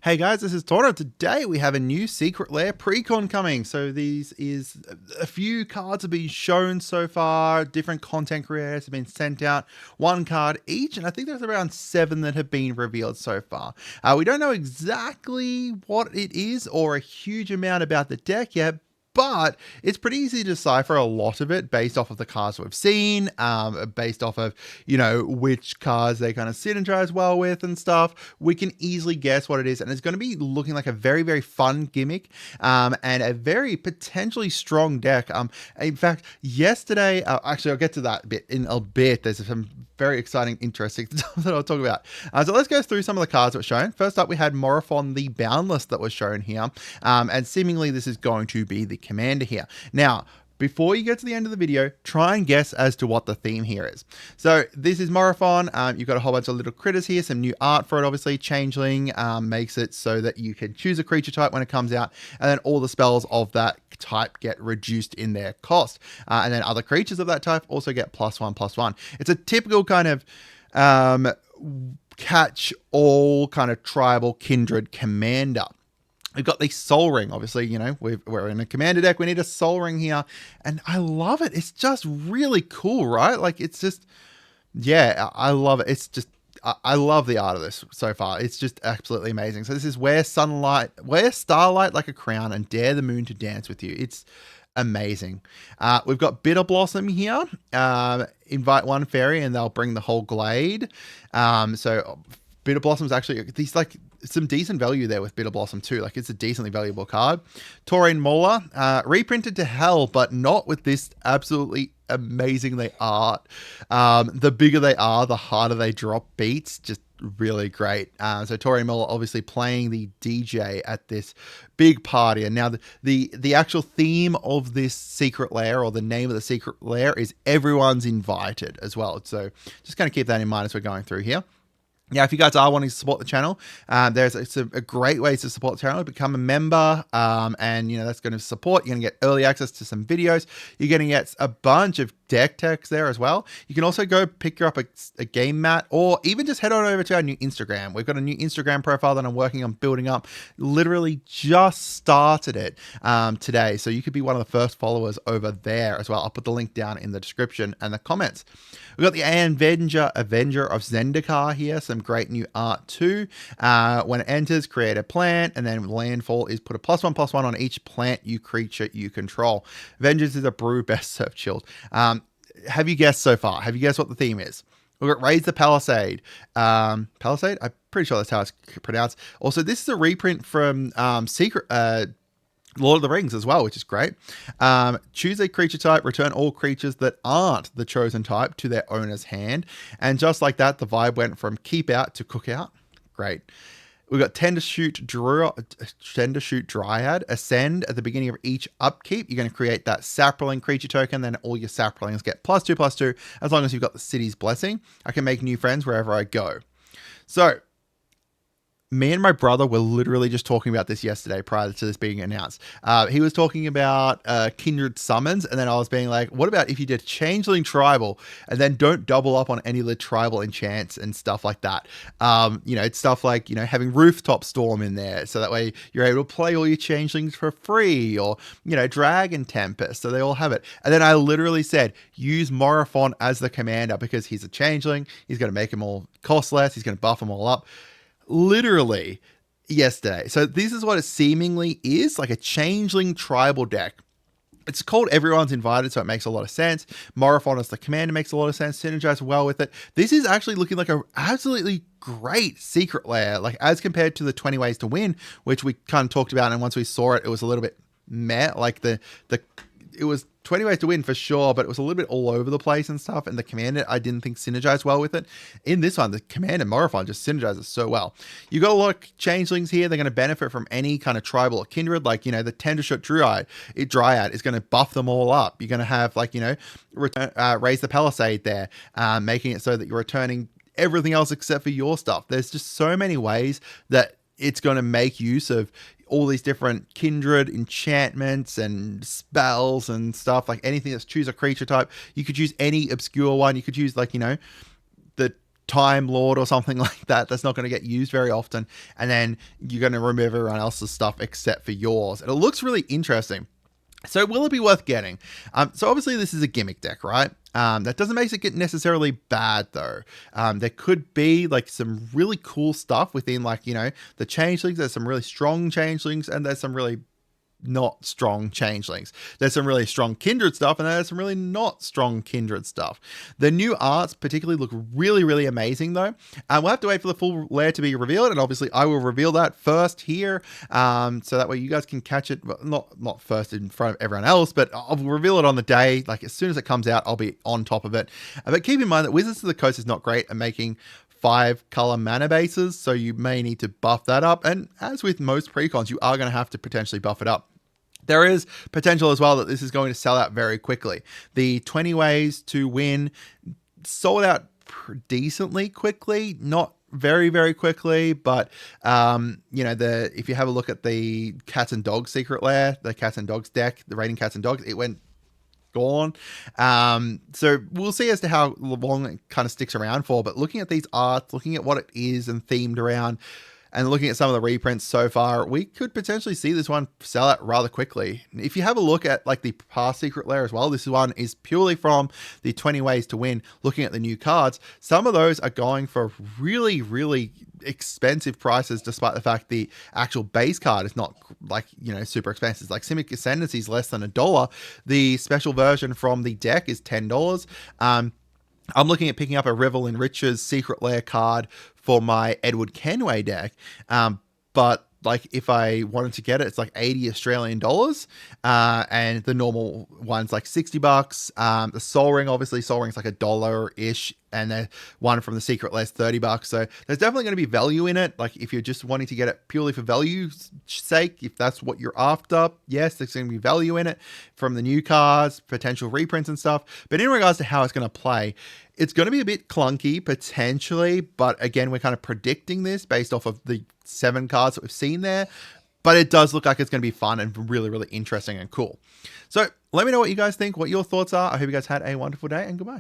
Hey guys, this is Tauna. Today we have a new Secret Lair Precon coming. So these is a few cards have been shown so far. Different content creators have been sent out one card each, and I think there's around 7 that have been revealed so far. We don't know exactly what it is or a huge amount about the deck yet, but it's pretty easy to decipher a lot of it based off of the cards we've seen, based off of, which cards they kind of synergize well with and stuff. We can easily guess what it is, and it's going to be looking like a very, very fun gimmick, and a very potentially strong deck. In fact, yesterday, actually, I'll get to that bit in a bit. There's some very exciting, interesting stuff that I'll talk about. So let's go through some of the cards that were shown. First up, we had Morophon the Boundless that was shown here, and seemingly this is going to be the commander here. Now, before you get to the end of the video, try and guess as to what the theme here is. So this is Morophon. You've got a whole bunch of little critters here, some new art for it, obviously. Changeling makes it so that you can choose a creature type when it comes out, and then all the spells of that type get reduced in their cost. And then other creatures of that type also get +1/+1. It's a typical kind of catch-all kind of tribal kindred commander. We've got the Soul Ring, obviously, we're in a commander deck. We need a Soul Ring here, and I love it. It's just really cool, right? Like, it's just, yeah, I love it. It's just, I love the art of this so far. It's just absolutely amazing. So this is wear starlight like a crown and dare the moon to dance with you. It's amazing. We've got Bitter Blossom here. Invite one fairy and they'll bring the whole glade. So Bitter Blossom is actually these like some decent value there with Bitter Blossom too. Like, it's a decently valuable card. Taurine Mauler, reprinted to hell, but not with this absolutely amazingly art. The bigger they are, the harder they drop beats. Just really great. So Taurine Mauler obviously playing the DJ at this big party. And now the actual theme of this Secret Lair, or the name of the Secret Lair, is Everyone's Invited as well. So just kind of keep that in mind as we're going through here. Yeah, if you guys are wanting to support the channel, there's a great ways to support the channel. Become a member, and that's going to support. You're going to get early access to some videos. You're going to get a bunch of deck techs there as well. You can also go pick up a game mat, or even just head on over to our new Instagram. We've got a new Instagram profile that I'm working on building up. Literally just started it today, so you could be one of the first followers over there as well. I'll put the link down in the description and the comments. We've got the Avenger of Zendikar here. Some great new art too. When it enters, create a plant, and then landfall is put a +1/+1 on each plant creature you control. Avengers is a brew best served chilled. Have you guessed so far? Have you guessed what the theme is? We've got Raise the Palisade. Palisade? I'm pretty sure that's how it's pronounced. Also, this is a reprint from Lord of the Rings as well, which is great. Choose a creature type, return all creatures that aren't the chosen type to their owner's hand. And just like that, the vibe went from keep out to cook out. Great. We've got Tender Shoot Dryad. Ascend at the beginning of each upkeep. You're going to create that sapling creature token, then all your saplings get +2/+2 as long as you've got the city's blessing. I can make new friends wherever I go. So, me and my brother were literally just talking about this yesterday prior to this being announced. He was talking about kindred summons, and then I was being like, what about if you did Changeling Tribal and then don't double up on any of the tribal enchants and stuff like that? It's stuff like, having Rooftop Storm in there, so that way you're able to play all your Changelings for free, or, Dragon Tempest, so they all have it. And then I literally said, use Morophon as the commander because he's a Changeling. He's going to make them all cost less. He's going to buff them all up. Literally yesterday. So this is what it seemingly is, like a Changeling tribal deck. It's called Everyone's Invited, so it makes a lot of sense. Morophon as the commander makes a lot of sense. Synergize well with it. This is actually looking like a absolutely great Secret Lair, like as compared to the 20 Ways to Win, which we kind of talked about, and once we saw it, it was a little bit meh. Like it was 20 Ways to Win for sure, but it was a little bit all over the place and stuff. And the commander, I didn't think synergized well with it. In this one, the commander Morophon just synergizes so well. You got a lot of Changelings here. They're going to benefit from any kind of tribal or kindred, like, the Tender Shoot Dryad is going to buff them all up. You're going to have, like, Raise the Palisade there, making it so that you're returning everything else except for your stuff. There's just so many ways that it's going to make use of all these different kindred enchantments and spells and stuff, like anything that's choose a creature type. You could use any obscure one. You could use, like, the Time Lord or something like that. That's not going to get used very often. And then you're going to remove everyone else's stuff except for yours. And it looks really interesting. So will it be worth getting? So obviously this is a gimmick deck, right? That doesn't make it necessarily bad though. There could be like some really cool stuff within, like, you know, the changelings. There's some really strong changelings, and there's some really not strong changelings. There's some really strong kindred stuff, and there's some really not strong kindred stuff. The new arts particularly look really, really amazing though. We'll have to wait for the full lair to be revealed, and obviously I will reveal that first here, so that way you guys can catch it, not first in front of everyone else, but I'll reveal it on the day. Like as soon as it comes out, I'll be on top of it. But keep in mind that Wizards of the Coast is not great at making 5 color mana bases, so you may need to buff that up, and as with most precons, you are going to have to potentially buff it up. There is potential as well that this is going to sell out very quickly. The 20 ways to win sold out decently quickly, not very, very quickly, but you know, if you have a look at the Cats and Dogs Secret Lair, the Cats and Dogs deck, the Raiding Cats and Dogs, it went gone. So we'll see as to how long it kind of sticks around for, but looking at these arts, looking at what it is and themed around, and looking at some of the reprints so far, we could potentially see this one sell out rather quickly. If you have a look at like the past Secret Lair as well, this one is purely from the 20 ways to win. Looking at the new cards, some of those are going for really, really expensive prices, despite the fact the actual base card is not like, you know, super expensive. Like Simic Ascendancy is less than $1. The special version from the deck is $10. I'm looking at picking up a Revel in Riches Secret Lair card for my Edward Kenway deck. But like if I wanted to get it, it's like 80 Australian dollars. And the normal one's like 60 bucks. The Soul Ring, obviously Soul Ring's like $1-ish. And the one from the Secret Lair's 30 bucks. So there's definitely going to be value in it. Like if you're just wanting to get it purely for value's sake, if that's what you're after, yes, there's going to be value in it from the new cards, potential reprints and stuff. But in regards to how it's going to play, it's going to be a bit clunky potentially. But again, we're kind of predicting this based off of the 7 cards that we've seen there. But it does look like it's going to be fun and really, really interesting and cool. So let me know what you guys think, what your thoughts are. I hope you guys had a wonderful day, and goodbye.